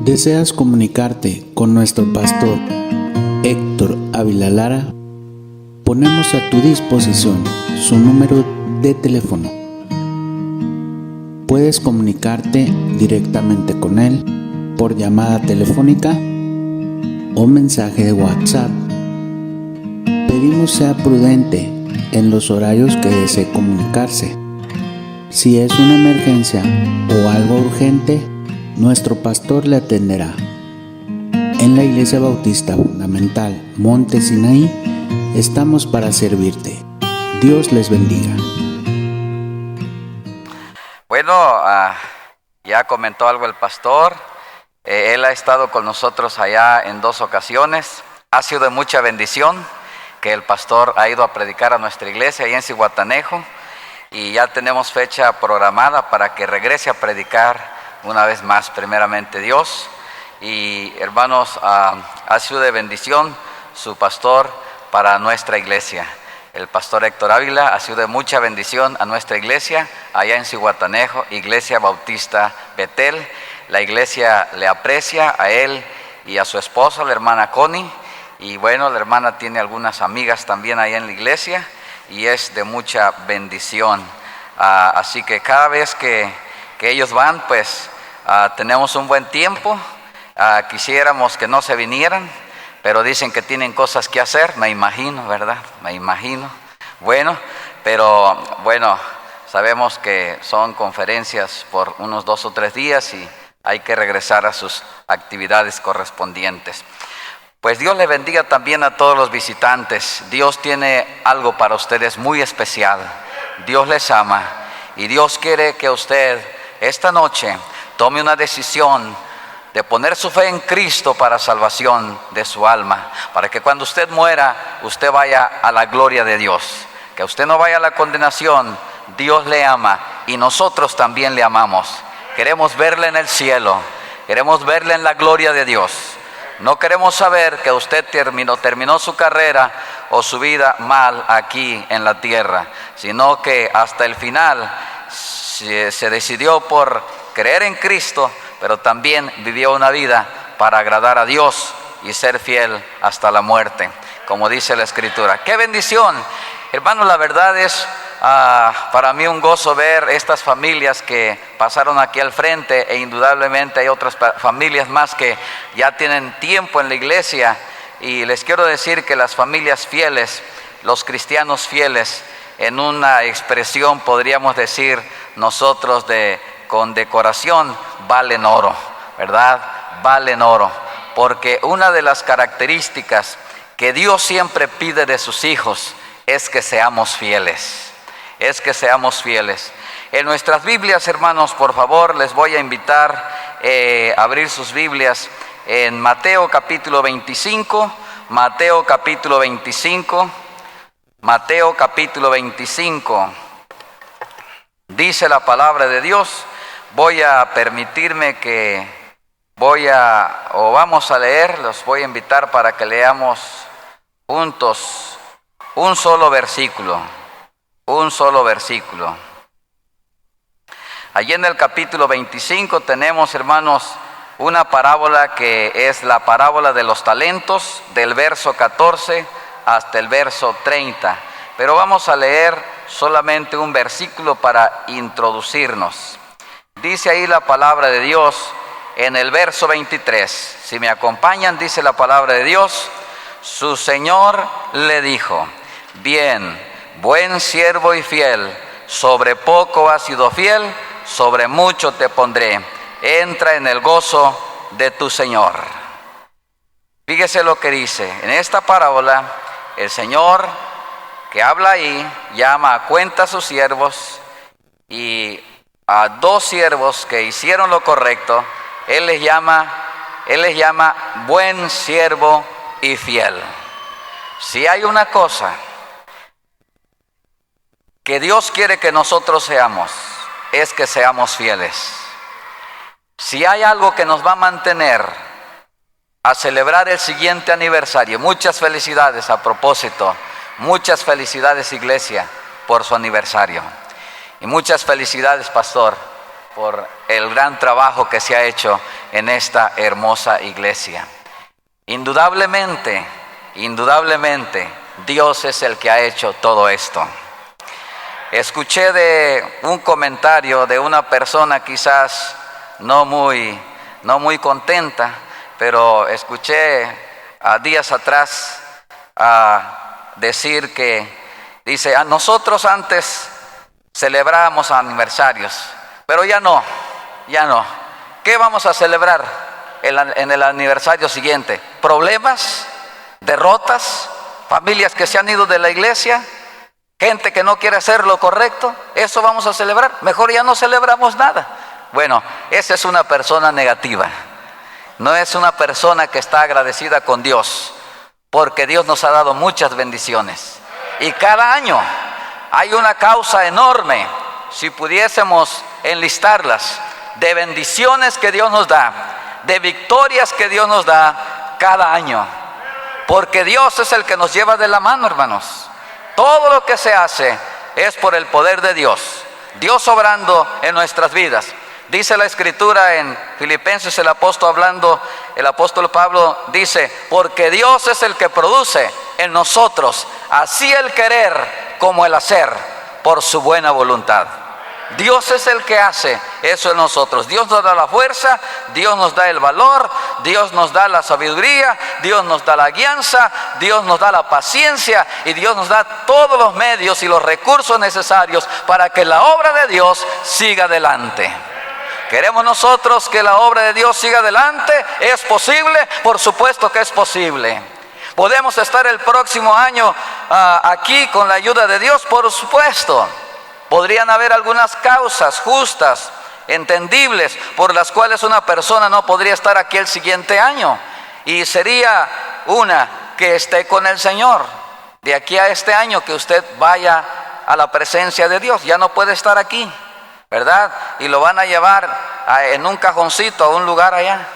¿Deseas comunicarte con nuestro pastor Héctor Ávila Lara? Ponemos a tu disposición su número de teléfono. Puedes comunicarte directamente con él por llamada telefónica o mensaje de WhatsApp. Pedimos sea prudente en los horarios que desee comunicarse. Si es una emergencia o algo urgente, nuestro pastor le atenderá. En la Iglesia Bautista Fundamental Monte Sinaí estamos para servirte. Dios les bendiga. Bueno, ya comentó algo el pastor. Él ha estado con nosotros allá en 2 ocasiones. Ha sido de mucha bendición que el pastor ha ido a predicar a nuestra iglesia allá en Zihuatanejo. Y ya tenemos fecha programada para que regrese a predicar una vez más, primeramente Dios. Y hermanos, ha sido de bendición su pastor para nuestra iglesia. El pastor Héctor Ávila ha sido de mucha bendición a nuestra iglesia, allá en Zihuatanejo, Iglesia Bautista Betel. La iglesia le aprecia a él y a su esposa, la hermana Connie. Y bueno, la hermana tiene algunas amigas también allá en la iglesia y es de mucha bendición. Así que cada vez que ellos van, pues tenemos un buen tiempo. Quisiéramos que no se vinieran, pero dicen que tienen cosas que hacer, me imagino, ¿verdad? Me imagino. Bueno, pero bueno, sabemos que son conferencias por unos 2 o 3 días y hay que regresar a sus actividades correspondientes. Pues Dios le bendiga también a todos los visitantes. Dios tiene algo para ustedes muy especial. Dios les ama y Dios quiere que usted esta noche tome una decisión de poner su fe en Cristo para salvación de su alma, para que cuando usted muera, usted vaya a la gloria de Dios, que usted no vaya a la condenación. Dios le ama y nosotros también le amamos. Queremos verle en el cielo, queremos verle en la gloria de Dios. No queremos saber que usted terminó su carrera o su vida mal aquí en la tierra, sino que hasta el final se decidió por creer en Cristo, pero también vivió una vida para agradar a Dios y ser fiel hasta la muerte, como dice la Escritura. ¡Qué bendición! Hermanos, la verdad es para mí un gozo ver estas familias que pasaron aquí al frente, e indudablemente hay otras familias más que ya tienen tiempo en la iglesia, y les quiero decir que las familias fieles, los cristianos fieles, en una expresión podríamos decir nosotros con decoración, valen oro, ¿verdad? Valen oro, porque una de las características que Dios siempre pide de sus hijos es que seamos fieles. Es que seamos fieles. En nuestras Biblias, hermanos, por favor, les voy a invitar a abrir sus Biblias en Mateo capítulo 25. Mateo capítulo 25. Mateo capítulo 25. Dice la palabra de Dios. Voy a permitirme que vamos a leer, los voy a invitar para que leamos juntos un solo versículo. Un solo versículo. Allí en el capítulo 25 tenemos, hermanos, una parábola que es la parábola de los talentos, del verso 14 hasta el verso 30. Pero vamos a leer solamente un versículo para introducirnos. Dice ahí la palabra de Dios en el verso 23. Si me acompañan, dice la palabra de Dios: su Señor le dijo: bien, buen siervo y fiel, sobre poco has sido fiel, sobre mucho te pondré. Entra en el gozo de tu Señor. Fíjese lo que dice. En esta parábola, el Señor que habla ahí llama a cuenta a sus siervos, y a 2 siervos que hicieron lo correcto, Él les llama buen siervo y fiel. Si hay una cosa que Dios quiere que nosotros seamos, es que seamos fieles. Si hay algo que nos va a mantener a celebrar el siguiente aniversario, muchas felicidades a propósito, muchas felicidades iglesia por su aniversario, y muchas felicidades pastor por el gran trabajo que se ha hecho en esta hermosa iglesia. Indudablemente, Dios es el que ha hecho todo esto. Escuché de un comentario de una persona quizás no muy contenta, pero escuché días atrás decir dice, nosotros antes celebrábamos aniversarios, pero ya no. ¿Qué vamos a celebrar en el aniversario siguiente? ¿Problemas? ¿Derrotas? ¿Familias que se han ido de la iglesia? ¿Gente que no quiere hacer lo correcto? ¿Eso vamos a celebrar? Mejor ya no celebramos nada. Bueno, esa es una persona negativa. No es una persona que está agradecida con Dios, porque Dios nos ha dado muchas bendiciones. Y cada año hay una causa enorme, si pudiésemos enlistarlas, de bendiciones que Dios nos da, de victorias que Dios nos da cada año. Porque Dios es el que nos lleva de la mano, hermanos. Todo lo que se hace es por el poder de Dios. Dios obrando en nuestras vidas. Dice la Escritura en Filipenses, el apóstol Pablo dice, porque Dios es el que produce en nosotros, así el querer como el hacer, por su buena voluntad. Dios es el que hace eso en nosotros. Dios nos da la fuerza, Dios nos da el valor, Dios nos da la sabiduría, Dios nos da la guianza, Dios nos da la paciencia y Dios nos da todos los medios y los recursos necesarios para que la obra de Dios siga adelante. ¿Queremos nosotros que la obra de Dios siga adelante? ¿Es posible? Por supuesto que es posible. ¿Podemos estar el próximo año aquí con la ayuda de Dios? Por supuesto. Podrían haber algunas causas justas, entendibles, por las cuales una persona no podría estar aquí el siguiente año. Y sería una, que esté con el Señor. De aquí a este año que usted vaya a la presencia de Dios. Ya no puede estar aquí, ¿verdad? Y lo van a llevar en un cajoncito a un lugar allá.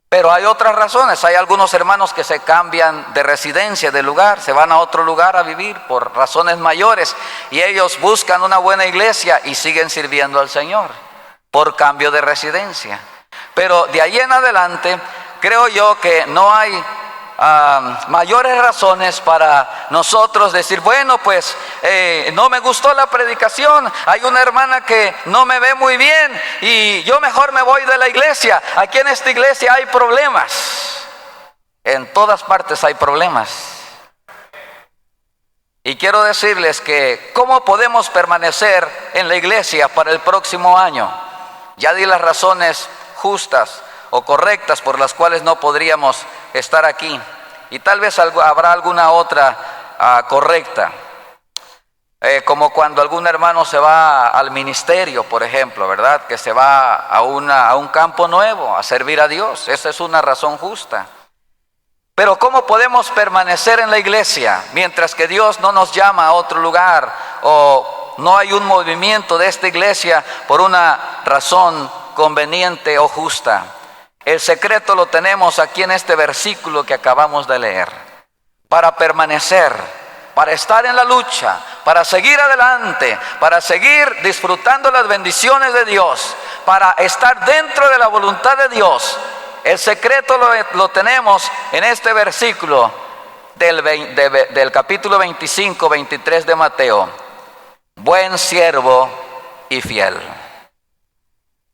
Pero hay otras razones. Hay algunos hermanos que se cambian de residencia, de lugar, se van a otro lugar a vivir por razones mayores y ellos buscan una buena iglesia y siguen sirviendo al Señor por cambio de residencia. Pero de ahí en adelante creo yo que no hay mayores razones para nosotros decir, bueno, pues no me gustó la predicación, hay una hermana que no me ve muy bien y yo mejor me voy de la iglesia. Aquí en esta iglesia hay problemas, en todas partes hay problemas. Y quiero decirles que ¿cómo podemos permanecer en la iglesia para el próximo año? Ya di las razones justas o correctas por las cuales no podríamos estar aquí, y tal vez habrá alguna otra correcta, como cuando algún hermano se va al ministerio, por ejemplo, ¿verdad? Que se va a un campo nuevo a servir a Dios. Esa es una razón justa. Pero ¿cómo podemos permanecer en la iglesia mientras que Dios no nos llama a otro lugar o no hay un movimiento de esta iglesia por una razón conveniente o justa? El secreto lo tenemos aquí en este versículo que acabamos de leer. Para permanecer, para estar en la lucha, para seguir adelante, para seguir disfrutando las bendiciones de Dios, para estar dentro de la voluntad de Dios. El secreto lo tenemos en este versículo del capítulo 25, 23 de Mateo. Buen siervo y fiel.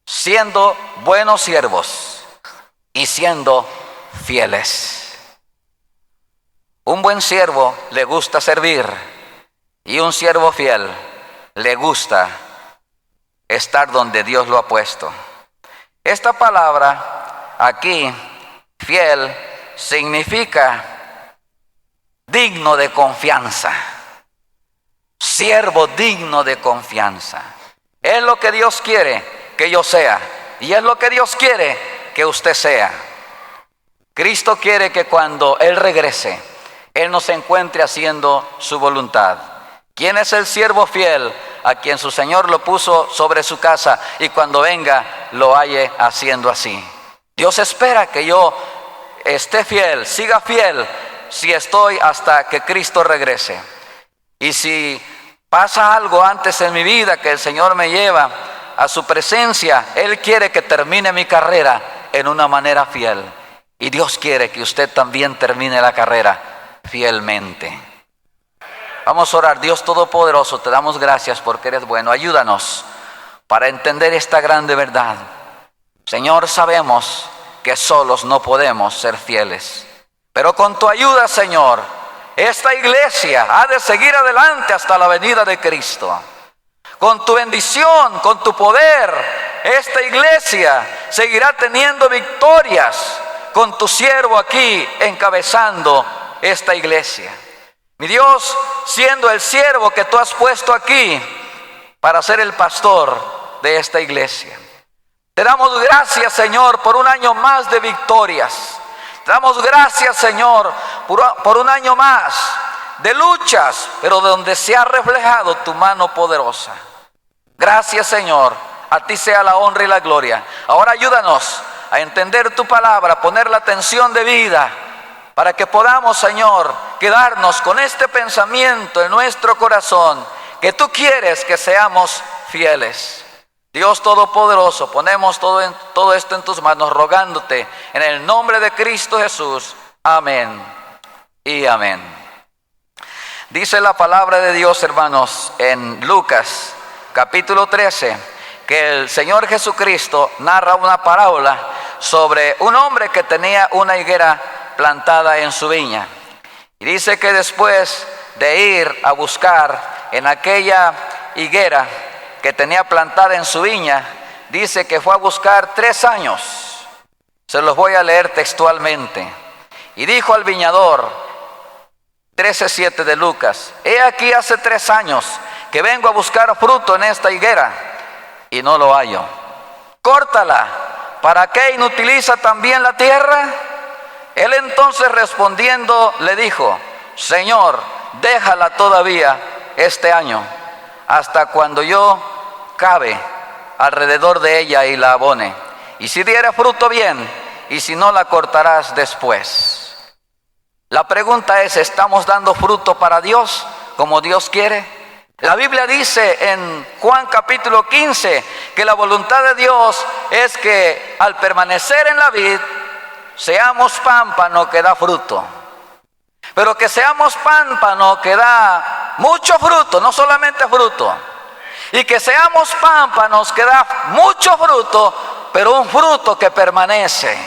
Siendo buenos siervos y siendo fieles. Un buen siervo le gusta servir y un siervo fiel le gusta estar donde Dios lo ha puesto. Esta palabra aquí, fiel, significa digno de confianza. Siervo digno de confianza. Es lo que Dios quiere que yo sea y es lo que Dios quiere que usted sea. Cristo quiere que cuando Él regrese, Él nos encuentre haciendo su voluntad. ¿Quién es el siervo fiel? A quien su Señor lo puso sobre su casa y cuando venga lo halle haciendo así. Dios espera que yo esté fiel, siga fiel, si estoy hasta que Cristo regrese. Y si pasa algo antes en mi vida que el Señor me lleva a su presencia, Él quiere que termine mi carrera en una manera fiel. Y Dios quiere que usted también termine la carrera fielmente. Vamos a orar. Dios Todopoderoso, te damos gracias porque eres bueno. Ayúdanos para entender esta grande verdad. Señor, sabemos que solos no podemos ser fieles, pero con tu ayuda, Señor, esta iglesia ha de seguir adelante hasta la venida de Cristo. Con tu bendición, con tu poder, esta iglesia seguirá teniendo victorias con tu siervo aquí encabezando esta iglesia. Mi Dios, siendo el siervo que tú has puesto aquí para ser el pastor de esta iglesia. Te damos gracias, Señor, por un año más de victorias. Te damos gracias, Señor, por un año más de luchas, pero donde se ha reflejado tu mano poderosa. Gracias, Señor. A ti sea la honra y la gloria. Ahora ayúdanos a entender tu palabra, poner la atención debida, para que podamos, Señor, quedarnos con este pensamiento en nuestro corazón, que tú quieres que seamos fieles. Dios Todopoderoso, ponemos todo esto en tus manos, rogándote en el nombre de Cristo Jesús. Amén y amén. Dice la palabra de Dios, hermanos, en Lucas capítulo 13, que el Señor Jesucristo narra una parábola sobre un hombre que tenía una higuera plantada en su viña. Y dice que después de ir a buscar en aquella higuera que tenía plantada en su viña, dice que fue a buscar 3 años. Se los voy a leer textualmente. Y dijo al viñador, 13:7 de Lucas: he aquí hace 3 años que vengo a buscar fruto en esta higuera y no lo hallo. Córtala, ¿para qué inutiliza también la tierra? Él entonces respondiendo le dijo: Señor, déjala todavía este año, hasta cuando yo cabe alrededor de ella y la abone. Y si diere fruto, bien, y si no, la cortarás después. La pregunta es, ¿estamos dando fruto para Dios como Dios quiere? La Biblia dice en Juan capítulo 15 que la voluntad de Dios es que al permanecer en la vid, seamos pámpano que da fruto. Pero que seamos pámpano que da mucho fruto, no solamente fruto. Y que seamos pámpanos que da mucho fruto, pero un fruto que permanece.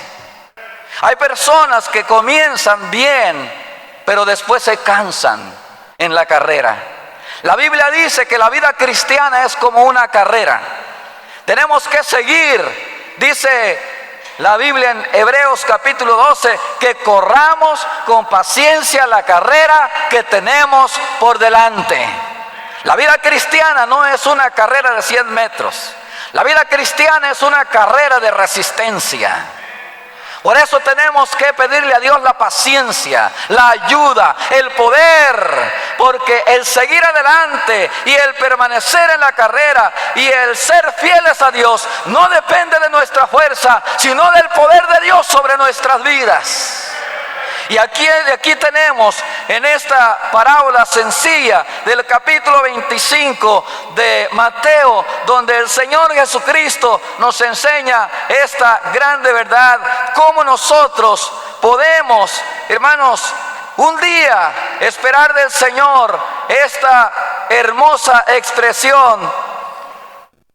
Hay personas que comienzan bien, pero después se cansan en la carrera. La Biblia dice que la vida cristiana es como una carrera. Tenemos que seguir, dice la Biblia en Hebreos capítulo 12, que corramos con paciencia la carrera que tenemos por delante. La vida cristiana no es una carrera de 100 metros. La vida cristiana es una carrera de resistencia. Por eso tenemos que pedirle a Dios la paciencia, la ayuda, el poder, porque el seguir adelante y el permanecer en la carrera y el ser fieles a Dios no depende de nuestra fuerza, sino del poder de Dios sobre nuestras vidas. Y aquí tenemos en esta parábola sencilla del capítulo 25 de Mateo, donde el Señor Jesucristo nos enseña esta grande verdad, cómo nosotros podemos, hermanos, un día esperar del Señor esta hermosa expresión: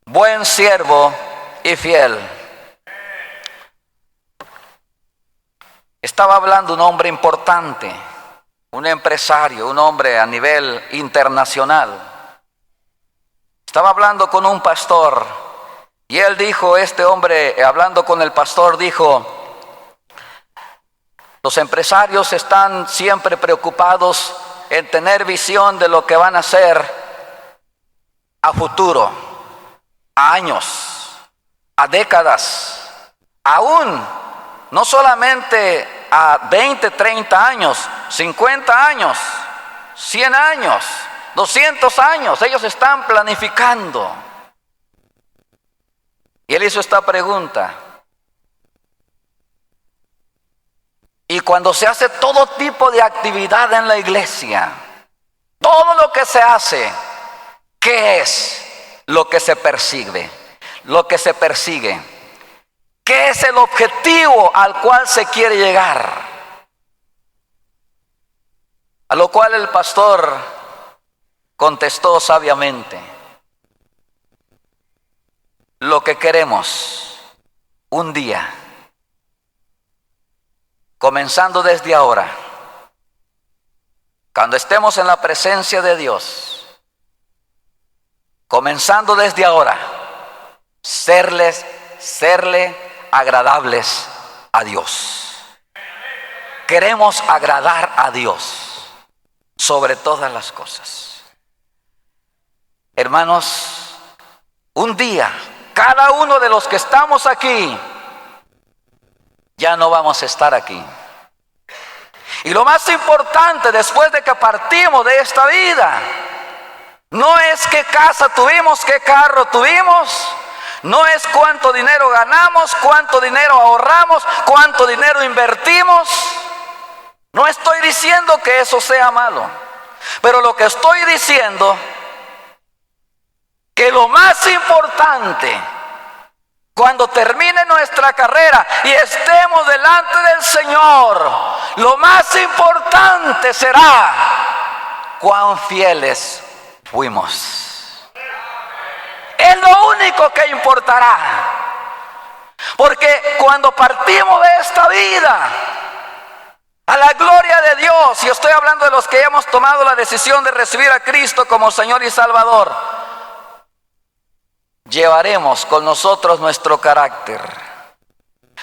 buen siervo y fiel. Estaba hablando un hombre importante, un empresario, un hombre a nivel internacional. Estaba hablando con un pastor y él dijo, este hombre hablando con el pastor dijo: los empresarios están siempre preocupados en tener visión de lo que van a hacer a futuro, a años, a décadas, aún no solamente a 20, 30 años, 50 años, 100 años, 200 años. Ellos están planificando. Y él hizo esta pregunta: y cuando se hace todo tipo de actividad en la iglesia, todo lo que se hace, ¿qué es lo que se percibe? lo que se persigue? ¿Qué es el objetivo al cual se quiere llegar? A lo cual el pastor contestó sabiamente: lo que queremos un día, comenzando desde ahora, cuando estemos en la presencia de Dios, comenzando desde ahora, serle agradables a Dios. Queremos agradar a Dios sobre todas las cosas. Hermanos, un día, cada uno de los que estamos aquí, ya no vamos a estar aquí. Y lo más importante, después de que partimos de esta vida, no es qué casa tuvimos, qué carro tuvimos, no es cuánto dinero ganamos, cuánto dinero ahorramos, cuánto dinero invertimos. No estoy diciendo que eso sea malo, pero lo que estoy diciendo, que lo más importante, cuando termine nuestra carrera y estemos delante del Señor, lo más importante será cuán fieles fuimos. Es lo único que importará. Porque cuando partimos de esta vida a la gloria de Dios, y estoy hablando de los que hemos tomado la decisión de recibir a Cristo como Señor y Salvador, llevaremos con nosotros nuestro carácter.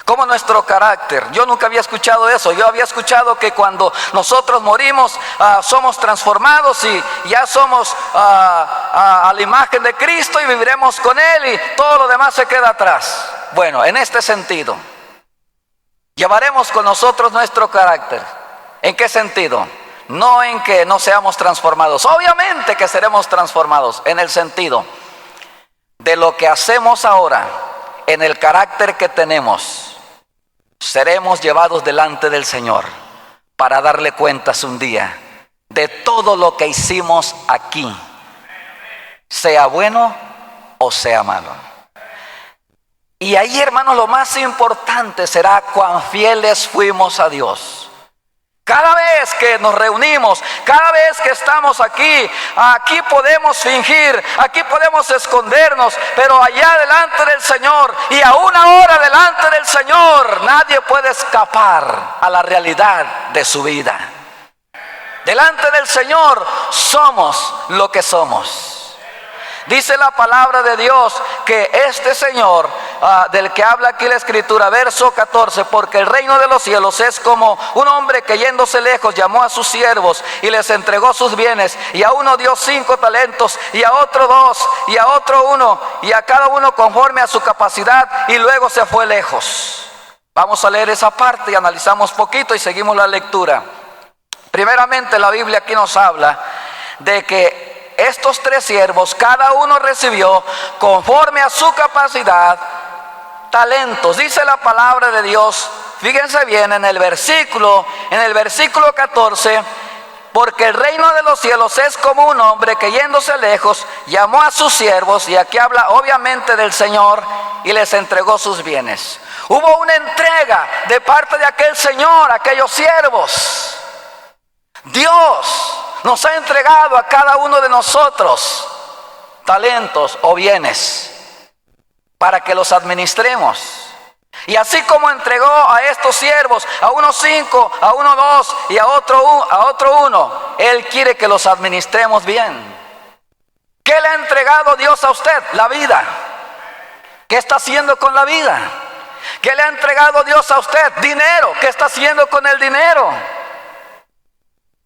¿Cómo nuestro carácter? Yo nunca había escuchado eso. Yo había escuchado que cuando nosotros morimos somos transformados y ya somos a la imagen de Cristo y viviremos con Él y todo lo demás se queda atrás. Bueno, en este sentido, llevaremos con nosotros nuestro carácter. ¿En qué sentido? No en que no seamos transformados. Obviamente que seremos transformados en el sentido de lo que hacemos ahora, en el carácter que tenemos. Seremos llevados delante del Señor para darle cuentas un día de todo lo que hicimos aquí, sea bueno o sea malo. Y ahí, hermanos, lo más importante será cuán fieles fuimos a Dios. Cada vez que nos reunimos, cada vez que estamos aquí, aquí podemos fingir, aquí podemos escondernos, pero allá delante del Señor y aún ahora delante del Señor, nadie puede escapar a la realidad de su vida. Delante del Señor somos lo que somos. Dice la palabra de Dios que este Señor, del que habla aquí la Escritura, verso 14, porque el reino de los cielos es como un hombre que yéndose lejos llamó a sus siervos y les entregó sus bienes, y a uno dio 5 talentos, y a otro 2, y a otro 1, y a cada uno conforme a su capacidad, y luego se fue lejos. Vamos a leer esa parte y analizamos poquito y seguimos la lectura. Primeramente, la Biblia aquí nos habla de que estos 3 siervos, cada uno recibió conforme a su capacidad talentos. Dice la palabra de Dios, fíjense bien en el versículo 14, porque el reino de los cielos es como un hombre que yéndose lejos llamó a sus siervos, y aquí habla obviamente del Señor, y les entregó sus bienes. Hubo una entrega de parte de aquel Señor, aquellos siervos. Dios nos ha entregado a cada uno de nosotros talentos o bienes para que los administremos. Y así como entregó a estos siervos, a unos 5, a uno 2 y a otro 1, Él quiere que los administremos bien. ¿Qué le ha entregado Dios a usted? La vida. ¿Qué está haciendo con la vida? ¿Qué le ha entregado Dios a usted? Dinero. ¿Qué está haciendo con el dinero?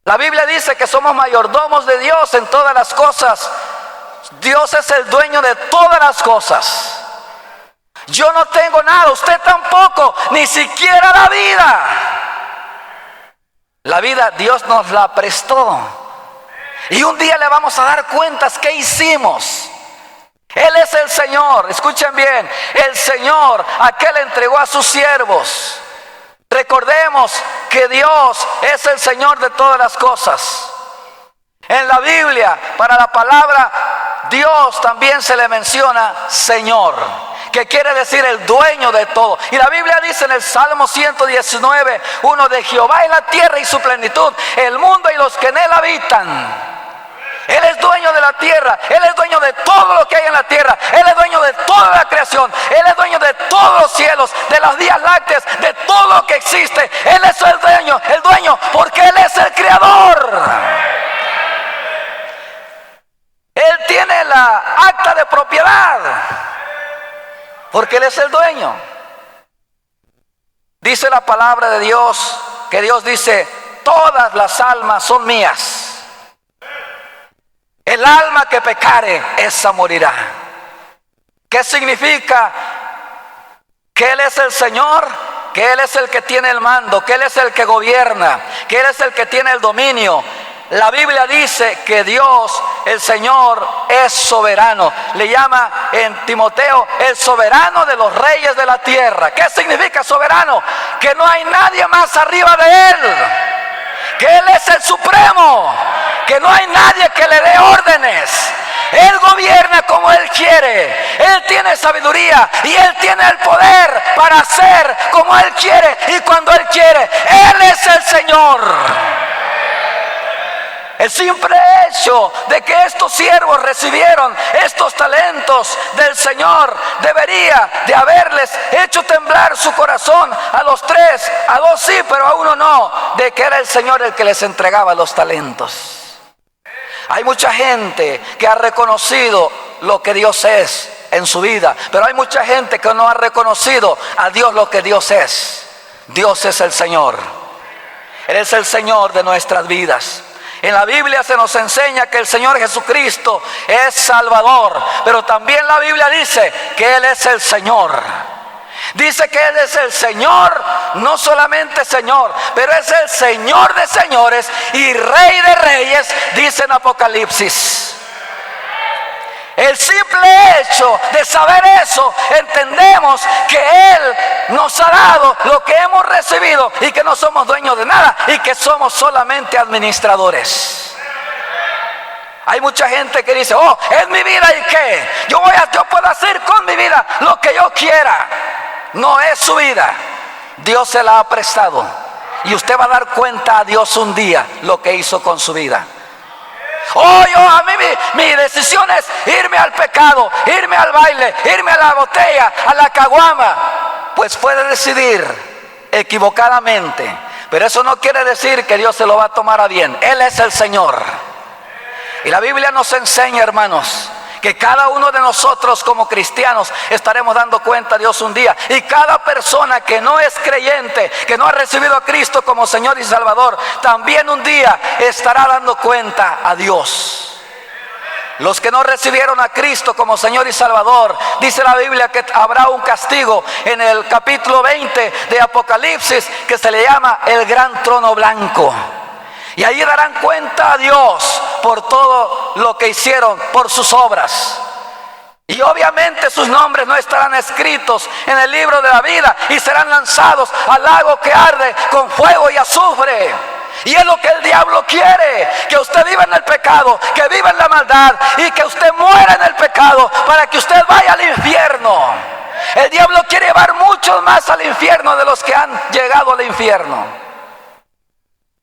La Biblia dice que somos mayordomos de Dios en todas las cosas. Dios es el dueño de todas las cosas. Yo no tengo nada, usted tampoco, ni siquiera la vida. La vida Dios nos la prestó. Y un día le vamos a dar cuentas qué hicimos. Él es el Señor, escuchen bien, el Señor, aquel entregó a sus siervos. Recordemos que Dios es el Señor de todas las cosas. En la Biblia, para la palabra Dios también se le menciona Señor, que quiere decir el dueño de todo. Y la Biblia dice en el Salmo 119, 1: de Jehová es la tierra y su plenitud, el mundo y los que en él habitan. Él es dueño de la tierra, Él es dueño de todo lo que hay en la tierra, Él es dueño de toda la creación, Él es dueño de todos los cielos, de las vías lácteas, de todo lo que existe. Él es el dueño, porque Él es el creador. Él tiene la acta de propiedad, porque Él es el dueño. Dice la palabra de Dios, que Dios dice: todas las almas son mías. El alma que pecare, esa morirá. ¿Qué significa? Que Él es el Señor, que Él es el que tiene el mando, que Él es el que gobierna, que Él es el que tiene el dominio. La Biblia dice que Dios, el Señor, es soberano. Le llama en Timoteo el soberano de los reyes de la tierra. ¿Qué significa soberano? Que no hay nadie más arriba de Él, que Él es el supremo, que no hay nadie que le dé órdenes. Él gobierna como Él quiere. Él tiene sabiduría y Él tiene el poder para hacer como Él quiere y cuando Él quiere. Él es el Señor. El simple hecho de que estos siervos recibieron estos talentos del Señor debería de haberles hecho temblar su corazón a los tres. A dos sí, pero a uno no, de que era el Señor el que les entregaba los talentos. Hay mucha gente que ha reconocido lo que Dios es en su vida, pero hay mucha gente que no ha reconocido a Dios lo que Dios es. Dios es el Señor. Él es el Señor de nuestras vidas. En la Biblia se nos enseña que el Señor Jesucristo es Salvador, pero también la Biblia dice que Él es el Señor. Dice que Él es el Señor, no solamente Señor, pero es el Señor de señores y Rey de reyes, dice en Apocalipsis. El simple hecho de saber eso, entendemos que Él nos ha dado lo que hemos recibido y que no somos dueños de nada y que somos solamente administradores. Hay mucha gente que dice: oh, es mi vida, ¿y qué? Yo puedo hacer con mi vida lo que yo quiera. No es su vida, Dios se la ha prestado y usted va a dar cuenta a Dios un día lo que hizo con su vida. Oh, a mí mi decisión es irme al pecado, irme al baile, irme a la botella, a la caguama. Pues puede decidir equivocadamente, pero eso no quiere decir que Dios se lo va a tomar a bien. Él es el Señor. Y la Biblia nos enseña, hermanos, que cada uno de nosotros como cristianos estaremos dando cuenta a Dios un día. Y cada persona que no es creyente, que no ha recibido a Cristo como Señor y Salvador, también un día estará dando cuenta a Dios. Los que no recibieron a Cristo como Señor y Salvador, dice la Biblia que habrá un castigo en el capítulo 20 de Apocalipsis que se le llama el gran trono blanco. Y ahí darán cuenta a Dios por todo lo que hicieron, por sus obras. Y obviamente sus nombres no estarán escritos en el libro de la vida y serán lanzados al lago que arde con fuego y azufre. Y es lo que el diablo quiere, que usted viva en el pecado, que viva en la maldad y que usted muera en el pecado para que usted vaya al infierno. El diablo quiere llevar muchos más al infierno de los que han llegado al infierno.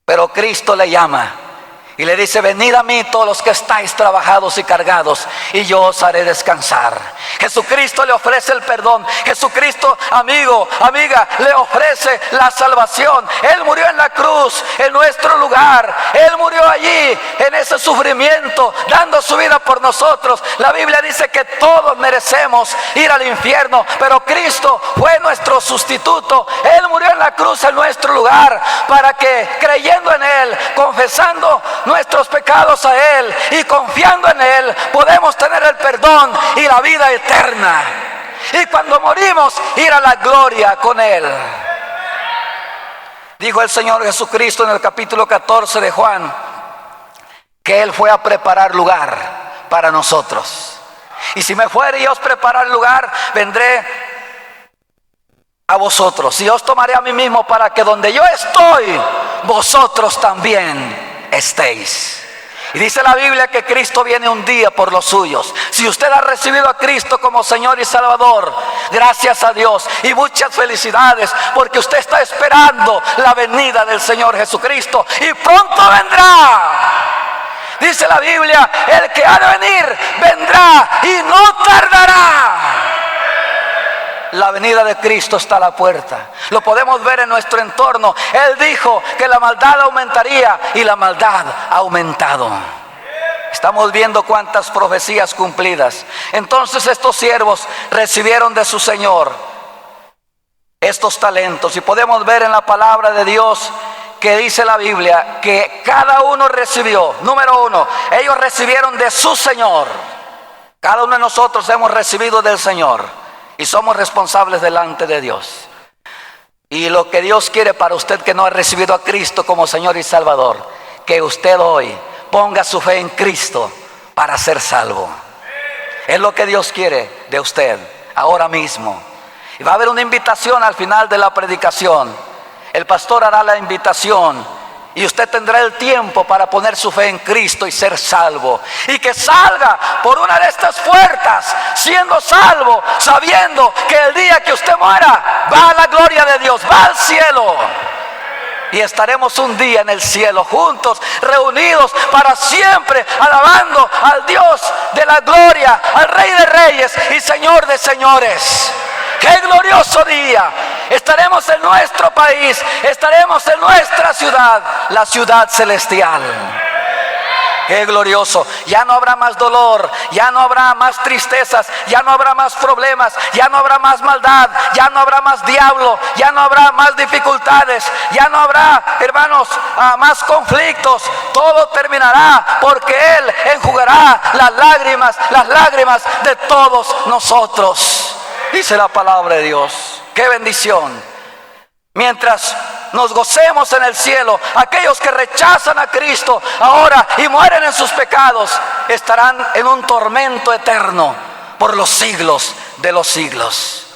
Pero Cristo le llama y le dice: venid a mí todos los que estáis trabajados y cargados y yo os haré descansar. Jesucristo le ofrece el perdón. Jesucristo, amigo, amiga, le ofrece la salvación. Él murió en la cruz en nuestro lugar. Él murió allí en ese sufrimiento, dando su vida por nosotros. La Biblia dice que todos merecemos ir al infierno, pero Cristo fue nuestro sustituto. Él murió en la cruz en nuestro lugar para que, creyendo en Él, confesando nuestros pecados a Él y confiando en Él, podemos tener el perdón y la vida eterna. Y cuando morimos, ir a la gloria con Él. Dijo el Señor Jesucristo en el capítulo 14 de Juan que Él fue a preparar lugar para nosotros. Y si me fuere y os preparar lugar, vendré a vosotros y os tomaré a mí mismo para que donde yo estoy, vosotros también estéis. Y dice la Biblia que Cristo viene un día por los suyos. Si usted ha recibido a Cristo como Señor y Salvador, gracias a Dios y muchas felicidades, porque usted está esperando la venida del Señor Jesucristo y pronto vendrá. Dice la Biblia, el que ha de venir, vendrá y no tardará. La venida de Cristo está a la puerta. Lo podemos ver en nuestro entorno. Él dijo que la maldad aumentaría y la maldad ha aumentado. Estamos viendo cuántas profecías cumplidas. Entonces estos siervos recibieron de su Señor estos talentos. Y podemos ver en la palabra de Dios que dice la Biblia que cada uno recibió. Número uno, ellos recibieron de su Señor. Cada uno de nosotros hemos recibido del Señor. Y somos responsables delante de Dios. Y lo que Dios quiere para usted que no ha recibido a Cristo como Señor y Salvador, que usted hoy ponga su fe en Cristo para ser salvo. Es lo que Dios quiere de usted ahora mismo. Y va a haber una invitación al final de la predicación. El pastor hará la invitación. Y usted tendrá el tiempo para poner su fe en Cristo y ser salvo. Y que salga por una de estas puertas siendo salvo, sabiendo que el día que usted muera va a la gloria de Dios, va al cielo. Y estaremos un día en el cielo juntos, reunidos para siempre, alabando al Dios de la gloria, al Rey de Reyes y Señor de Señores. ¡Qué glorioso día! Estaremos en nuestro país, estaremos en nuestra ciudad, la ciudad celestial. ¡Qué glorioso! Ya no habrá más dolor, ya no habrá más tristezas, ya no habrá más problemas, ya no habrá más maldad, ya no habrá más diablo, ya no habrá más dificultades, ya no habrá, hermanos, más conflictos. Todo terminará porque Él enjugará las lágrimas de todos nosotros. Dice la palabra de Dios. ¡Qué bendición! Mientras nos gocemos en el cielo, aquellos que rechazan a Cristo ahora y mueren en sus pecados, estarán en un tormento eterno por los siglos de los siglos.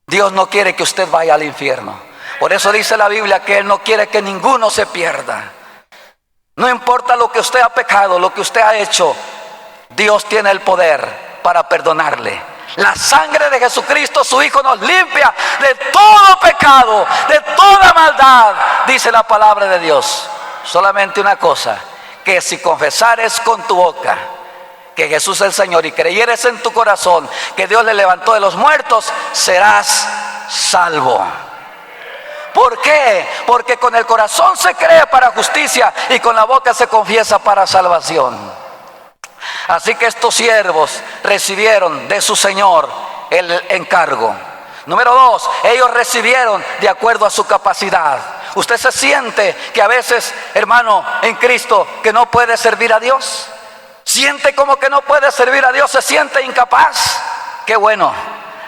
Dios no quiere que usted vaya al infierno. Por eso dice la Biblia que Él no quiere que ninguno se pierda. No importa lo que usted ha pecado, lo que usted ha hecho, Dios tiene el poder para perdonarle. La sangre de Jesucristo, su Hijo, nos limpia de todo pecado, de toda maldad. Dice la palabra de Dios. Solamente una cosa, que si confesares con tu boca que Jesús es el Señor y creyeres en tu corazón que Dios le levantó de los muertos, serás salvo. ¿Por qué? Porque con el corazón se cree para justicia y con la boca se confiesa para salvación. Así que estos siervos recibieron de su Señor el encargo. Número dos, ellos recibieron de acuerdo a su capacidad. Usted se siente que a veces, hermano, en Cristo, que no puede servir a Dios. Siente como que no puede servir a Dios, se siente incapaz. Qué bueno,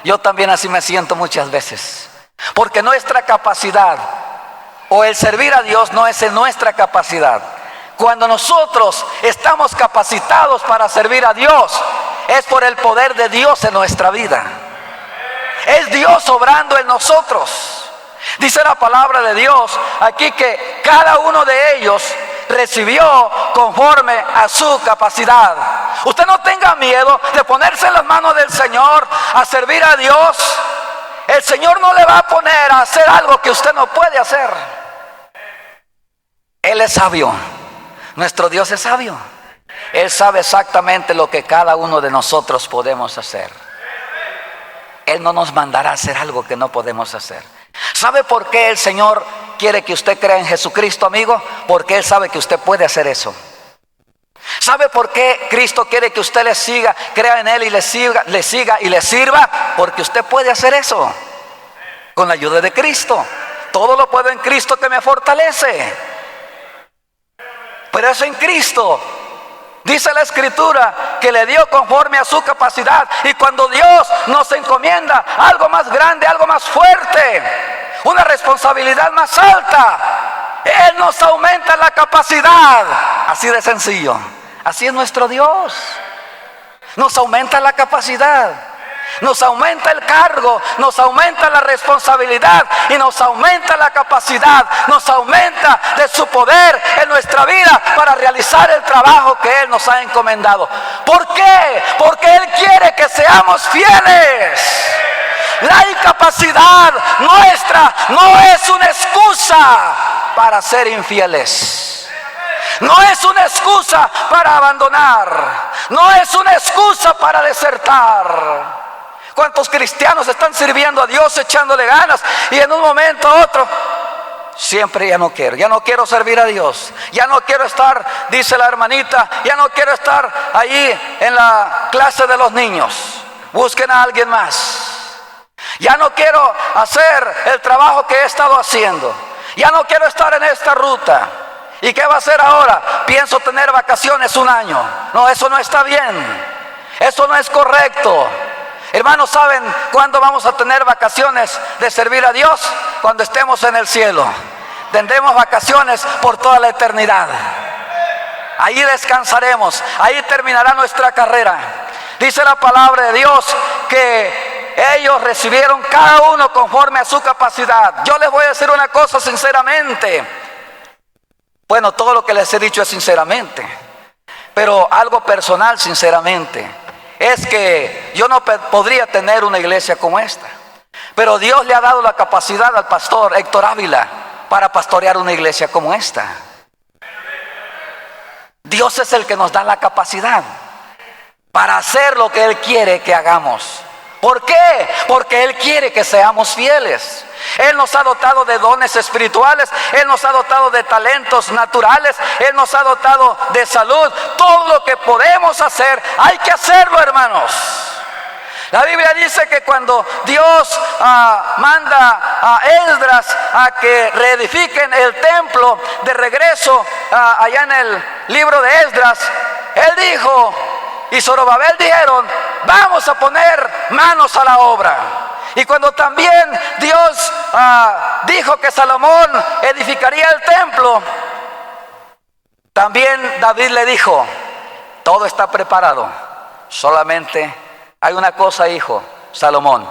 yo también así me siento muchas veces. Porque nuestra capacidad o el servir a Dios no es en nuestra capacidad. Cuando nosotros estamos capacitados para servir a Dios, es por el poder de Dios en nuestra vida. Es Dios obrando en nosotros. Dice la palabra de Dios aquí que cada uno de ellos recibió conforme a su capacidad. Usted no tenga miedo de ponerse en las manos del Señor a servir a Dios. El Señor no le va a poner a hacer algo que usted no puede hacer. Él es sabio. Nuestro Dios es sabio. Él sabe exactamente lo que cada uno de nosotros podemos hacer. Él no nos mandará a hacer algo que no podemos hacer. ¿Sabe por qué el Señor quiere que usted crea en Jesucristo, amigo? Porque Él sabe que usted puede hacer eso. ¿Sabe por qué Cristo quiere que usted le siga, crea en Él y le siga y le sirva? Porque usted puede hacer eso con la ayuda de Cristo. Todo lo puedo en Cristo que me fortalece. Pero es en Cristo. Dice la Escritura que le dio conforme a su capacidad. Y cuando Dios nos encomienda algo más grande, algo más fuerte, una responsabilidad más alta, Él nos aumenta la capacidad. Así de sencillo. Así es nuestro Dios. Nos aumenta la capacidad. nos aumenta el cargo, nos aumenta la responsabilidad y nos aumenta la capacidad, nos aumenta de su poder en nuestra vida para realizar el trabajo que Él nos ha encomendado. ¿Por qué? Porque Él quiere que seamos fieles. La incapacidad nuestra no es una excusa para ser infieles. No es una excusa para abandonar. No es una excusa para desertar. ¿Cuántos cristianos están sirviendo a Dios echándole ganas y en un momento a otro siempre ya no quiero servir a Dios, ya no quiero estar, dice la hermanita, ya no quiero estar allí en la clase de los niños, busquen a alguien más, ya no quiero hacer el trabajo que he estado haciendo, ya no quiero estar en esta ruta? ¿Y qué va a hacer ahora? Pienso tener vacaciones un año. No, eso no está bien, eso no es correcto. Hermanos, ¿saben cuándo vamos a tener vacaciones de servir a Dios? Cuando estemos en el cielo. Tendremos vacaciones por toda la eternidad. Ahí descansaremos, ahí terminará nuestra carrera. Dice la palabra de Dios que ellos recibieron cada uno conforme a su capacidad. Yo les voy a decir una cosa sinceramente. Bueno, todo lo que les he dicho es sinceramente, pero algo personal sinceramente. Es que yo no podría tener una iglesia como esta, pero Dios le ha dado la capacidad al pastor Héctor Ávila para pastorear una iglesia como esta. Dios es el que nos da la capacidad para hacer lo que Él quiere que hagamos. ¿Por qué? Porque Él quiere que seamos fieles. Él nos ha dotado de dones espirituales, Él nos ha dotado de talentos naturales, Él nos ha dotado de salud. Todo lo que podemos hacer, hay que hacerlo, hermanos. La Biblia dice que cuando Dios manda a Esdras a que reedifiquen el templo de regreso allá en el libro de Esdras, Él dijo, y Zorobabel dijeron, vamos a poner manos a la obra. Y cuando también Dios dijo que Salomón edificaría el templo, también David le dijo, todo está preparado, solamente hay una cosa, hijo Salomón,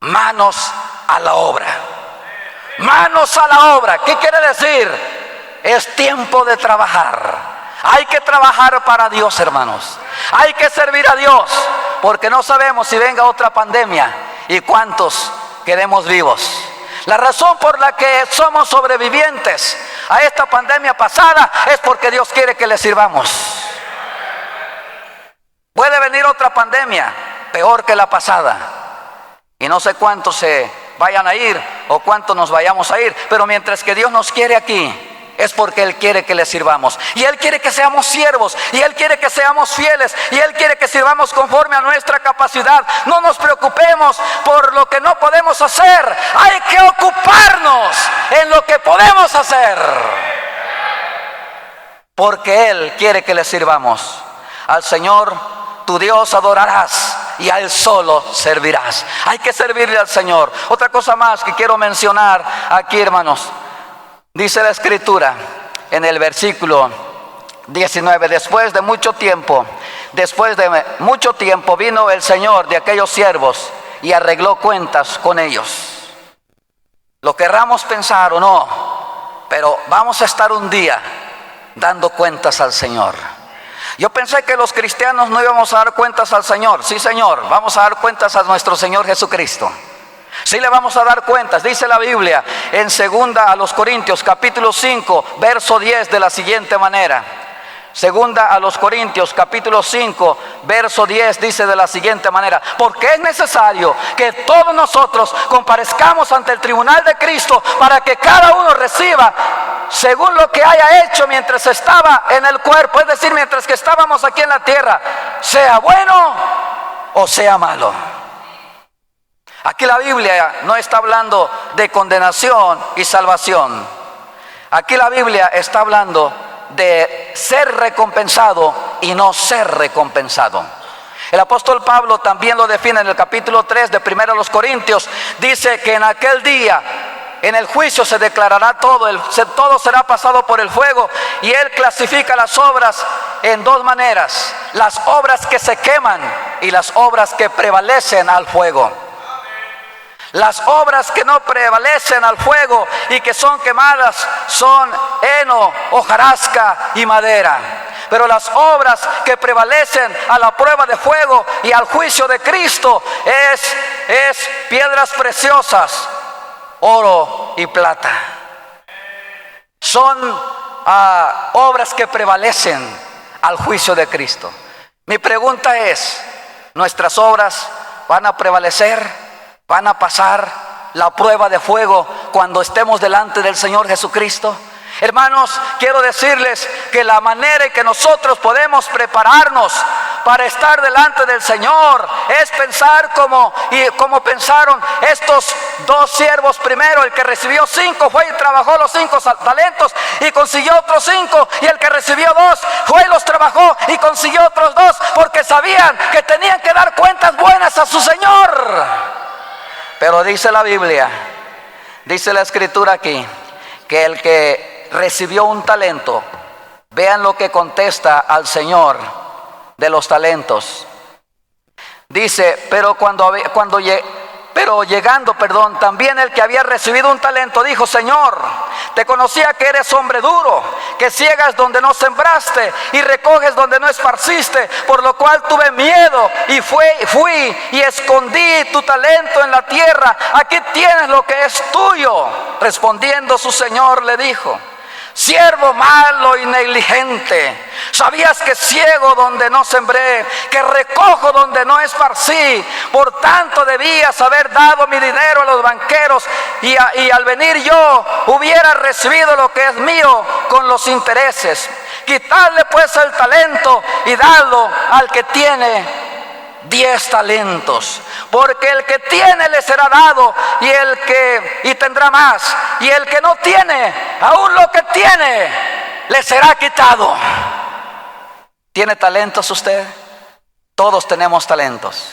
manos a la obra. Manos a la obra. ¿Qué quiere decir? Es tiempo de trabajar. Hay que trabajar para Dios, hermanos. Hay que servir a Dios, porque no sabemos si venga otra pandemia y cuántos quedemos vivos. La razón por la que somos sobrevivientes a esta pandemia pasada es porque Dios quiere que le sirvamos. Puede venir otra pandemia peor que la pasada y no sé cuántos se vayan a ir o cuántos nos vayamos a ir, pero mientras que Dios nos quiere aquí, es porque Él quiere que le sirvamos. Y Él quiere que seamos siervos. Y Él quiere que seamos fieles. Y Él quiere que sirvamos conforme a nuestra capacidad. No nos preocupemos por lo que no podemos hacer. Hay que ocuparnos en lo que podemos hacer. Porque Él quiere que le sirvamos. Al Señor tu Dios adorarás y a Él solo servirás. Hay que servirle al Señor. Otra cosa más que quiero mencionar aquí, hermanos. Dice la Escritura en el versículo 19, después de mucho tiempo vino el Señor de aquellos siervos y arregló cuentas con ellos. Lo querramos pensar o no, pero vamos a estar un día dando cuentas al Señor. Yo pensé que los cristianos no íbamos a dar cuentas al Señor. Sí, Señor, vamos a dar cuentas a nuestro Señor Jesucristo. Sí le vamos a dar cuentas. Dice la Biblia en segunda a los Corintios capítulo 5 verso 10 de la siguiente manera. Segunda a los Corintios capítulo 5 verso 10 dice de la siguiente manera: porque es necesario que todos nosotros comparezcamos ante el tribunal de Cristo para que cada uno reciba según lo que haya hecho mientras estaba en el cuerpo, es decir, mientras que estábamos aquí en la tierra, sea bueno o sea malo. Aquí la Biblia no está hablando de condenación y salvación. Aquí la Biblia está hablando de ser recompensado y no ser recompensado. El apóstol Pablo también lo define en el capítulo 3 de 1 Corintios. Dice que en aquel día, en el juicio se declarará todo será pasado por el fuego. Y él clasifica las obras en dos maneras: las obras que se queman y las obras que prevalecen al fuego. Las obras que no prevalecen al fuego y que son quemadas son heno, hojarasca y madera. Pero las obras que prevalecen a la prueba de fuego y al juicio de Cristo es piedras preciosas, oro y plata. Son obras que prevalecen al juicio de Cristo. Mi pregunta es, ¿nuestras obras van a prevalecer? ¿Van a pasar la prueba de fuego cuando estemos delante del Señor Jesucristo? Hermanos, quiero decirles que la manera en que nosotros podemos prepararnos para estar delante del Señor es pensar como pensaron estos dos siervos primero. El que recibió 5 fue y trabajó los 5 talentos y consiguió otros 5, y el que recibió 2 fue y los trabajó y consiguió otros 2, porque sabían que tenían que dar cuentas buenas a su Señor. Pero dice la Biblia, dice la Escritura aquí, que el que recibió un talento, vean lo que contesta al Señor de los talentos. Dice, pero llegando, también el que había recibido un talento dijo: Señor, te conocía que eres hombre duro, que ciegas donde no sembraste y recoges donde no esparciste, por lo cual tuve miedo y fui y escondí tu talento en la tierra. Aquí tienes lo que es tuyo. Respondiendo su señor le dijo: siervo malo y negligente, sabías que ciego donde no sembré, que recojo donde no esparcí. Por tanto debías haber dado mi dinero a los banqueros, y al venir yo hubiera recibido lo que es mío con los intereses. Quitadle pues el talento y dadlo al que tiene 10 talentos, porque el que tiene le será dado y tendrá más, y el que no tiene, aún lo que tiene le será quitado. ¿Tiene talentos usted? Todos tenemos talentos,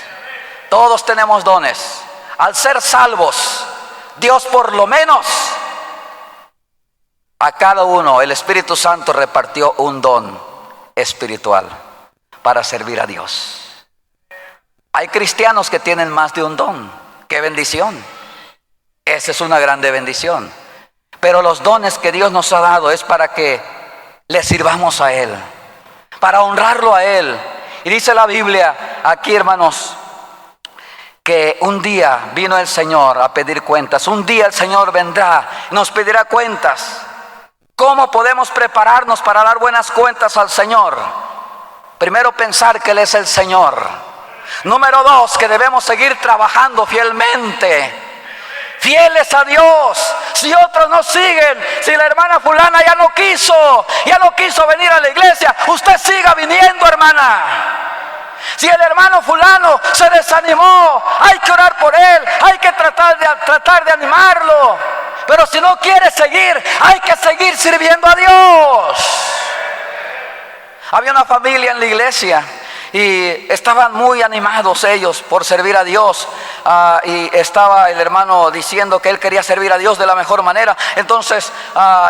todos tenemos dones. Al ser salvos, Dios por lo menos a cada uno, el Espíritu Santo repartió un don espiritual para servir a Dios. Hay cristianos que tienen más de un don. ¡Qué bendición! Esa es una grande bendición. Pero los dones que Dios nos ha dado es para que le sirvamos a Él, para honrarlo a Él. Y dice la Biblia aquí, hermanos, que un día vino el Señor a pedir cuentas. Un día el Señor vendrá y nos pedirá cuentas. ¿Cómo podemos prepararnos para dar buenas cuentas al Señor? Primero, pensar que Él es el Señor. Número 2, que debemos seguir trabajando fielmente, fieles a Dios. Si otros no siguen, si la hermana fulana ya no quiso venir a la iglesia, usted siga viniendo, hermana. Si el hermano fulano se desanimó, hay que orar por él, hay que tratar de animarlo. Pero si no quiere seguir, hay que seguir sirviendo a Dios. Había una familia en la iglesia y estaban muy animados ellos por servir a Dios. Y estaba el hermano diciendo que él quería servir a Dios de la mejor manera. Entonces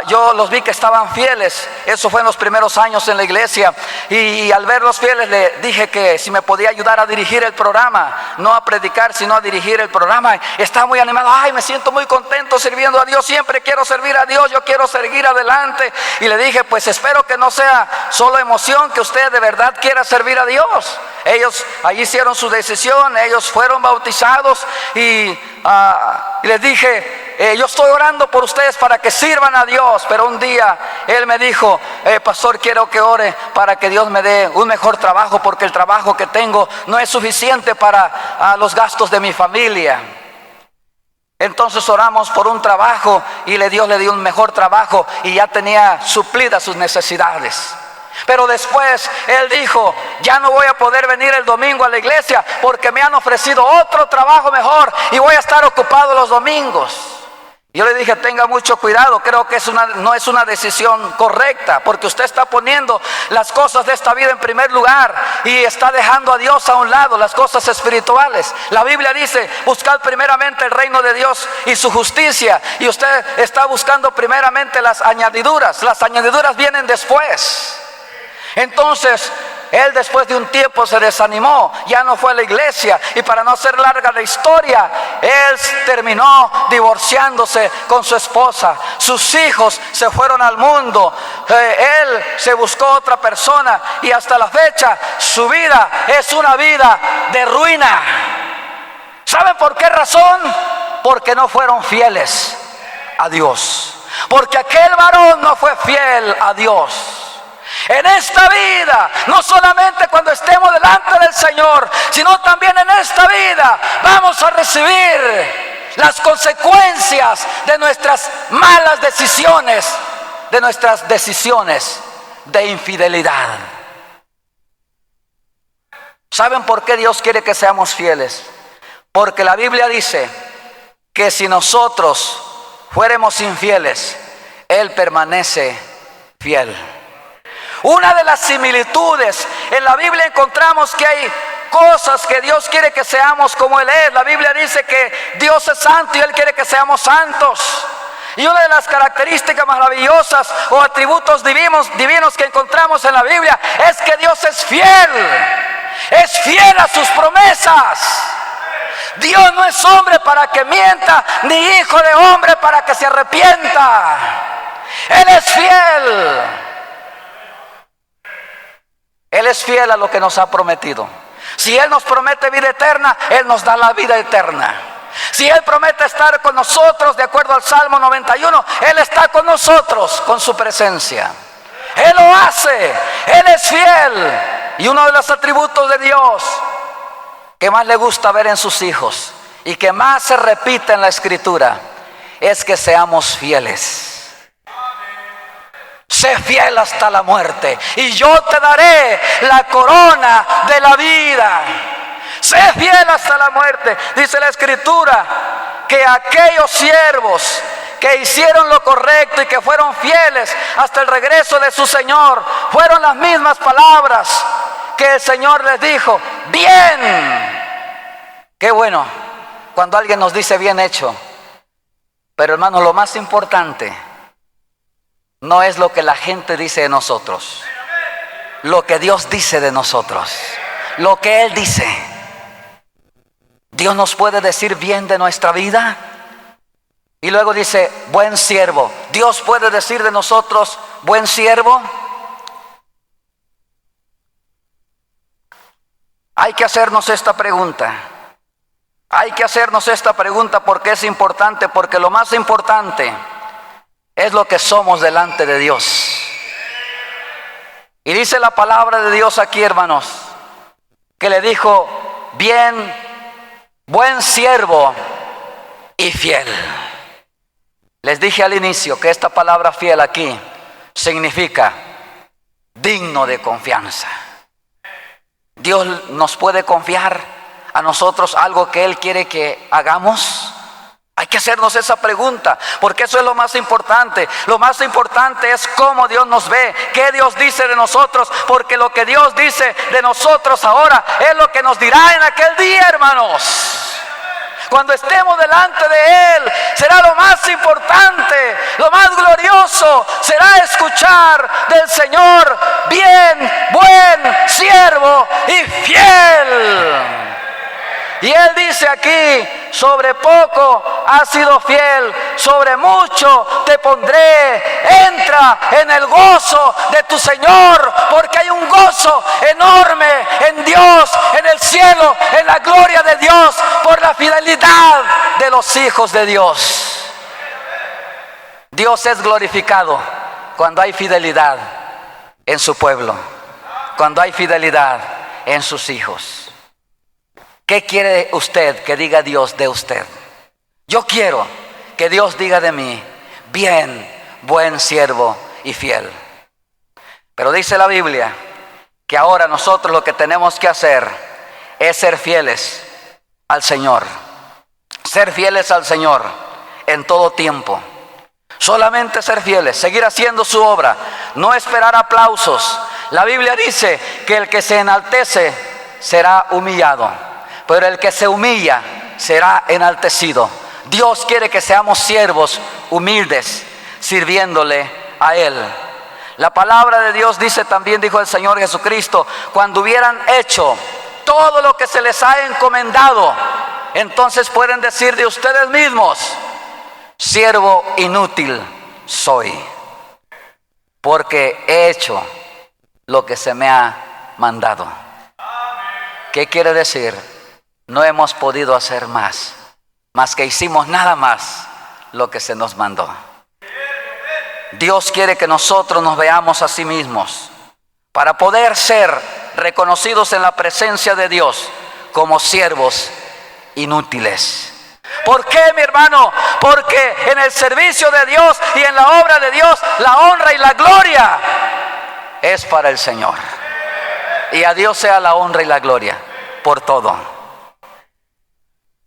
yo los vi que estaban fieles. Eso fue en los primeros años en la iglesia. Y al verlos fieles le dije que si me podía ayudar a dirigir el programa, no a predicar sino a dirigir el programa. Estaba muy animado. Ay, me siento muy contento sirviendo a Dios, siempre quiero servir a Dios, yo quiero seguir adelante. Y le dije, pues espero que no sea solo emoción, que usted de verdad quiera servir a Dios. Ellos allí hicieron su decisión, ellos fueron bautizados y les dije, yo estoy orando por ustedes para que sirvan a Dios. Pero un día él me dijo, pastor, quiero que ore para que Dios me dé un mejor trabajo, porque el trabajo que tengo no es suficiente para los gastos de mi familia. Entonces oramos por un trabajo y Dios le dio un mejor trabajo y ya tenía suplidas sus necesidades. Pero después él dijo, ya no voy a poder venir el domingo a la iglesia porque me han ofrecido otro trabajo mejor y voy a estar ocupado los domingos. Yo le dije, tenga mucho cuidado, creo que no es una decisión correcta, porque usted está poniendo las cosas de esta vida en primer lugar y está dejando a Dios a un lado, las cosas espirituales. La Biblia dice, buscad primeramente el reino de Dios y su justicia, y usted está buscando primeramente las añadiduras vienen después. Entonces Él después de un tiempo se desanimó, ya no fue a la iglesia, y para no hacer larga la historia, él terminó divorciándose con su esposa. Sus hijos se fueron al mundo, él se buscó otra persona, y hasta la fecha su vida es una vida de ruina. ¿Saben por qué razón? Porque no fueron fieles a Dios. Porque aquel varón no fue fiel a Dios. En esta vida, no solamente cuando estemos delante del Señor, sino también en esta vida vamos a recibir las consecuencias de nuestras malas decisiones, de nuestras decisiones de infidelidad. ¿Saben por qué Dios quiere que seamos fieles? Porque la Biblia dice que si nosotros fuéramos infieles, Él permanece fiel. Una de las similitudes en la Biblia encontramos que hay cosas que Dios quiere que seamos como Él es. La Biblia dice que Dios es santo y Él quiere que seamos santos. Y una de las características maravillosas o atributos divinos que encontramos en la Biblia es que Dios es fiel a sus promesas. Dios no es hombre para que mienta, ni hijo de hombre para que se arrepienta. Él es fiel. Él es fiel a lo que nos ha prometido. Si Él nos promete vida eterna, Él nos da la vida eterna. Si Él promete estar con nosotros, de acuerdo al Salmo 91, Él está con nosotros, con su presencia. Él lo hace. Él es fiel. Y uno de los atributos de Dios que más le gusta ver en sus hijos y que más se repite en la Escritura es que seamos fieles. Sé fiel hasta la muerte y yo te daré la corona de la vida. Sé fiel hasta la muerte. Dice la Escritura que aquellos siervos que hicieron lo correcto y que fueron fieles hasta el regreso de su Señor, fueron las mismas palabras que el Señor les dijo: bien. Qué bueno cuando alguien nos dice bien hecho. Pero hermanos, lo más importante no es lo que la gente dice de nosotros, lo que Dios dice de nosotros, lo que Él dice. Dios nos puede decir bien de nuestra vida y luego dice buen siervo. Dios puede decir de nosotros buen siervo. Hay que hacernos esta pregunta. Hay que hacernos esta pregunta porque es importante, porque lo más importante es lo que somos delante de Dios. Y dice la palabra de Dios aquí, hermanos, que le dijo: bien, buen siervo y fiel. Les dije al inicio que esta palabra fiel aquí significa digno de confianza. Dios nos puede confiar a nosotros algo que Él quiere que hagamos. Hay que hacernos esa pregunta, porque eso es lo más importante. Lo más importante es cómo Dios nos ve, qué Dios dice de nosotros, porque lo que Dios dice de nosotros ahora es lo que nos dirá en aquel día, hermanos. Cuando estemos delante de Él, será lo más importante, lo más glorioso, será escuchar del Señor: bien, buen siervo y fiel. Y Él dice aquí: sobre poco has sido fiel, sobre mucho te pondré. Entra en el gozo de tu Señor, porque hay un gozo enorme en Dios, en el cielo, en la gloria de Dios, por la fidelidad de los hijos de Dios. Dios es glorificado cuando hay fidelidad en su pueblo, cuando hay fidelidad en sus hijos. ¿Qué quiere usted que diga Dios de usted? Yo quiero que Dios diga de mí: bien, buen siervo y fiel. Pero dice la Biblia que ahora nosotros lo que tenemos que hacer es ser fieles al Señor. Ser fieles al Señor en todo tiempo. Solamente ser fieles, seguir haciendo su obra, no esperar aplausos. La Biblia dice que el que se enaltece será humillado, pero el que se humilla será enaltecido. Dios quiere que seamos siervos humildes, sirviéndole a Él. La palabra de Dios dice también, dijo el Señor Jesucristo, cuando hubieran hecho todo lo que se les ha encomendado, entonces pueden decir de ustedes mismos: siervo inútil soy, porque he hecho lo que se me ha mandado. ¿Qué quiere decir? No hemos podido hacer más que hicimos nada más lo que se nos mandó. Dios quiere que nosotros nos veamos a sí mismos para poder ser reconocidos en la presencia de Dios como siervos inútiles. ¿Por qué, mi hermano? Porque en el servicio de Dios y en la obra de Dios, la honra y la gloria es para el Señor. Y a Dios sea la honra y la gloria por todo.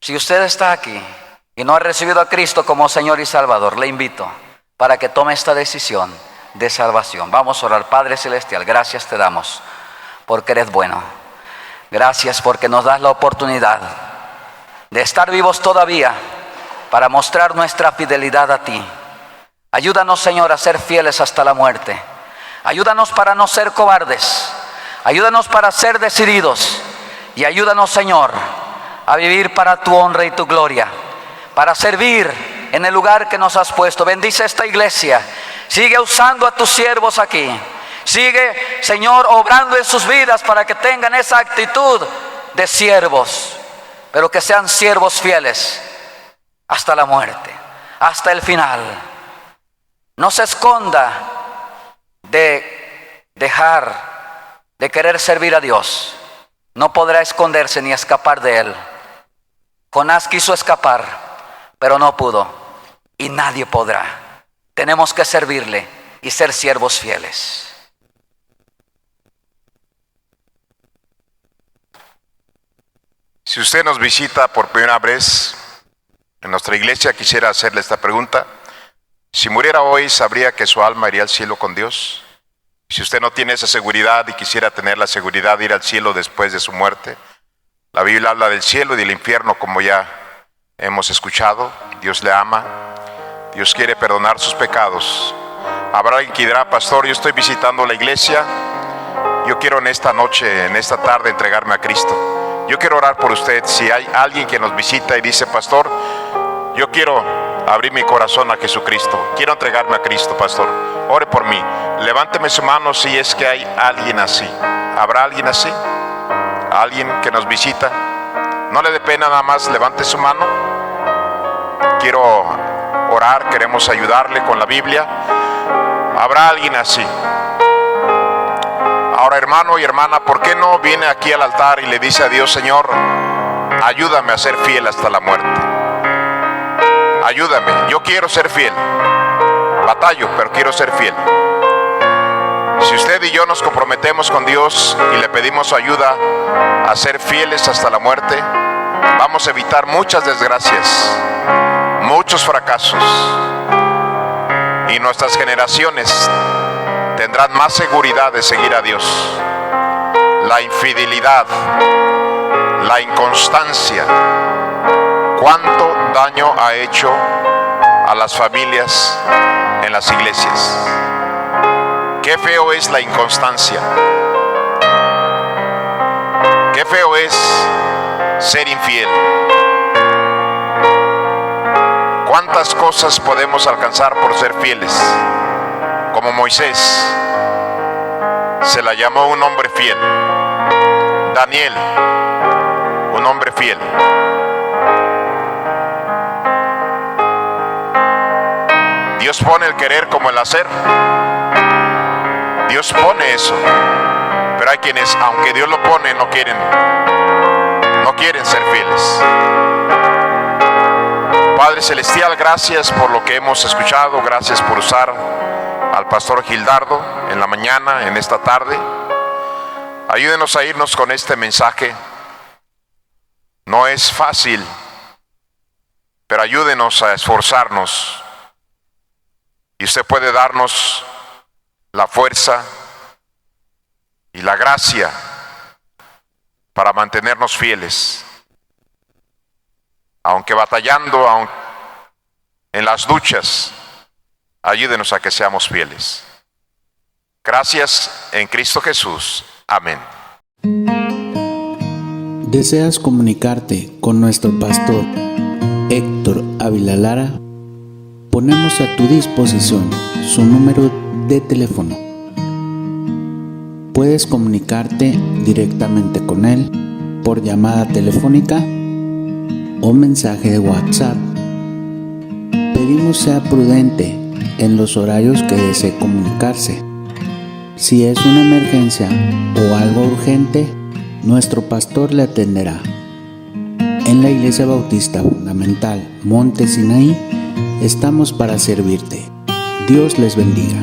Si usted está aquí y no ha recibido a Cristo como Señor y Salvador, le invito para que tome esta decisión de salvación. Vamos a orar. Padre Celestial, gracias te damos porque eres bueno. Gracias porque nos das la oportunidad de estar vivos todavía para mostrar nuestra fidelidad a ti. Ayúdanos, Señor, a ser fieles hasta la muerte. Ayúdanos para no ser cobardes. Ayúdanos para ser decididos. Y ayúdanos, Señor, a vivir para tu honra y tu gloria, para servir en el lugar que nos has puesto. Bendice esta iglesia. Sigue usando a tus siervos aquí. Sigue, Señor, obrando en sus vidas para que tengan esa actitud de siervos, pero que sean siervos fieles hasta la muerte, hasta el final. No se esconda de dejar de querer servir a Dios. No podrá esconderse ni escapar de Él. Jonás quiso escapar, pero no pudo, y nadie podrá. Tenemos que servirle y ser siervos fieles. Si usted nos visita por primera vez en nuestra iglesia, quisiera hacerle esta pregunta: si muriera hoy, ¿sabría que su alma iría al cielo con Dios? Si usted no tiene esa seguridad y quisiera tener la seguridad de ir al cielo después de su muerte, la Biblia habla del cielo y del infierno, como ya hemos escuchado. Dios le ama, Dios quiere perdonar sus pecados. Habrá alguien que dirá: pastor, yo estoy visitando la iglesia, yo quiero en esta noche, en esta tarde, entregarme a Cristo. Yo quiero orar por usted. Si hay alguien que nos visita y dice: pastor, yo quiero abrir mi corazón a Jesucristo, quiero entregarme a Cristo, pastor, ore por mí. Levánteme su mano si es que hay alguien así. ¿Habrá alguien así? ¿Alguien que nos visita? No le dé pena, nada más levante su mano. Quiero orar, queremos ayudarle con la Biblia. ¿Habrá alguien así? Ahora, hermano y hermana, ¿por qué no viene aquí al altar y le dice a Dios: Señor, ayúdame a ser fiel hasta la muerte? Ayúdame, yo quiero ser fiel. Batallo, pero quiero ser fiel. Si usted y yo nos comprometemos con Dios y le pedimos ayuda a ser fieles hasta la muerte, vamos a evitar muchas desgracias, muchos fracasos, y nuestras generaciones tendrán más seguridad de seguir a Dios. La infidelidad, la inconstancia, cuánto daño ha hecho a las familias en las iglesias. Qué feo es la inconstancia. Qué feo es ser infiel. ¿Cuántas cosas podemos alcanzar por ser fieles? Como Moisés, se la llamó un hombre fiel. Daniel, un hombre fiel. Dios pone el querer como el hacer. Dios pone eso. Pero hay quienes, aunque Dios lo pone, no quieren ser fieles. Padre Celestial, gracias por lo que hemos escuchado. Gracias por usar al pastor Gildardo en la mañana, en esta tarde. Ayúdenos a irnos con este mensaje. No es fácil, pero ayúdenos a esforzarnos. Y usted puede darnos la fuerza y la gracia para mantenernos fieles. Aunque batallando, en las luchas, ayúdenos a que seamos fieles. Gracias en Cristo Jesús. Amén. ¿Deseas comunicarte con nuestro pastor Héctor Ávila Lara? Ponemos a tu disposición su número de teléfono. Puedes comunicarte directamente con él por llamada telefónica o mensaje de WhatsApp. Pedimos sea prudente en los horarios que desee comunicarse. Si es una emergencia o algo urgente, nuestro pastor le atenderá. En la Iglesia Bautista Fundamental Monte Sinaí estamos para servirte. Dios les bendiga.